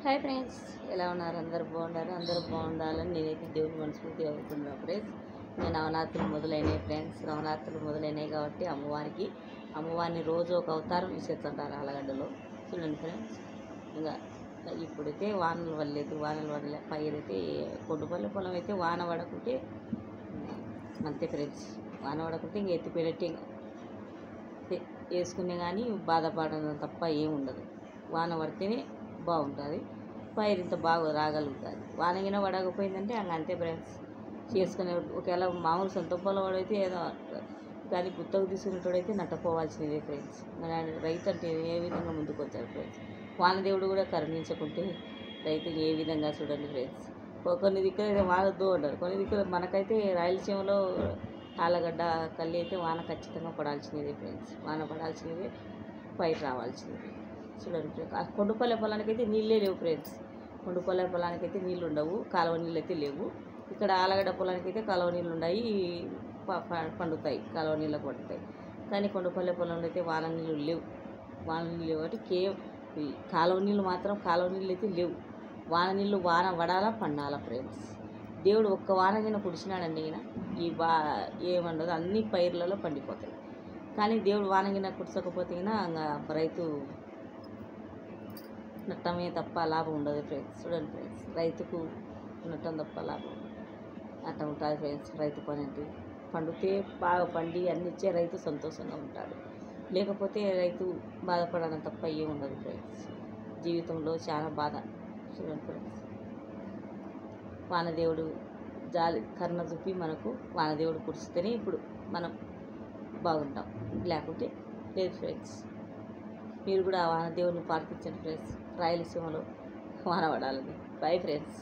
Hi friends, ఎలా ఉన్నారు? అందరూ బాగున్నారు. అందరూ బాగుండాలని నేనైతే దేవుని మనస్ఫూర్తిగా అవుతున్నాను ఫ్రెండ్స్. నేను నవరాత్రులు మొదలైనవి ఫ్రెండ్స్. నవరాత్రులు మొదలైనవి కాబట్టి అమ్మవారిని రోజు ఒక అవతారం ఇచ్చేస్తుంటారు ఆలగడ్డలో. చూడండి ఫ్రెండ్స్, ఇంకా ఇప్పుడైతే వానలు పడలేదు. పైరైతే కొండపల్లి పొలం అయితే వాన పడకుంటే అంతే ఫ్రెండ్స్. వాన పడకుంటే ఇంక ఎత్తిపోయినట్టే, వేసుకునే కానీ బాధపడడం తప్ప ఏముండదు. వాన పడితేనే బాగుంటుంది, పైరు ఇంత బాగా రాగలుగుతుంది. వానగిన పడకపోయిందంటే అంతే ఫ్రెండ్స్. చేసుకునే ఒకవేళ మామూలు సొంత పొలం వాడైతే ఏదో, కానీ గుత్తకు తీసుకునేటోడైతే నట్టపోవాల్సిందే ఫ్రెండ్స్. మన రైతు అంటే ఏ విధంగా ముందుకు వచ్చారు ఫ్రెండ్స్. వానదేవుడు కూడా కరుణించకుంటే రైతు ఏ విధంగా చూడండి ఫ్రెండ్స్. కొన్ని దిక్కులు వానొద్దు అంటారు, కొన్ని దిక్కులు మనకైతే రాయలసీమలో ఆలగడ్డ కల్లి అయితే వాన ఖచ్చితంగా పడాల్సినదే ఫ్రెండ్స్. వాన పడాల్సినదే, పైరు రావాల్సినది. చూడండి ఫ్రెండ్స్, ఆ కొండపల్లె పొలానికి అయితే నీళ్ళే లేవు ఫ్రెండ్స్. కొండపల్లె పొలానికి అయితే నీళ్ళు ఉండవు, కాలువ నీళ్ళు అయితే లేవు. ఇక్కడ ఆలగడ్డ పొలానికి అయితే కాలువ నీళ్ళు ఉన్నాయి, పండుతాయి, కాలువ నీళ్ళకు పడుతాయి. కానీ కొండపల్లె పొలంలో అయితే వాన నీళ్ళు లేవు. వాన నీళ్ళు లేవు కాబట్టి కాలువ నీళ్ళు మాత్రం కాలువ నీళ్ళు అయితే లేవు. వాన పడాలా పండాలా ఫ్రెండ్స్. దేవుడు ఒక్క వాన కింద కుడిచినాడండి, ఈయన ఏమండదు, అన్ని పైర్లలో పండిపోతాయి. కానీ దేవుడు వాన కింద కుడిచకపోతే ఇంకా రైతు నట్టమే తప్ప లాభం ఉండదు ఫ్రెండ్స్. చూడండి ఫ్రెండ్స్, రైతుకు నట్టం తప్ప లాభం నట్టం ఉంటుంది ఫ్రెండ్స్. రైతు పని అంటే పండితే బాగా పండి అన్ని ఇచ్చే రైతు సంతోషంగా ఉంటాడు. లేకపోతే రైతు బాధపడడం తప్ప ఏముండదు ఫ్రెండ్స్. జీవితంలో చాలా బాధ. చూడండి ఫ్రెండ్స్, వానదేవుడు కరుణ చూపి మనకు వానదేవుడు కురిస్తేనే ఇప్పుడు మనం బాగుంటాం, లేకుంటే లేదు ఫ్రెండ్స్. మీరు కూడా వానదేవుడిని ప్రార్థించండి ఫ్రెండ్స్. రాయలసీమలో వాన పడాలని. Bye friends.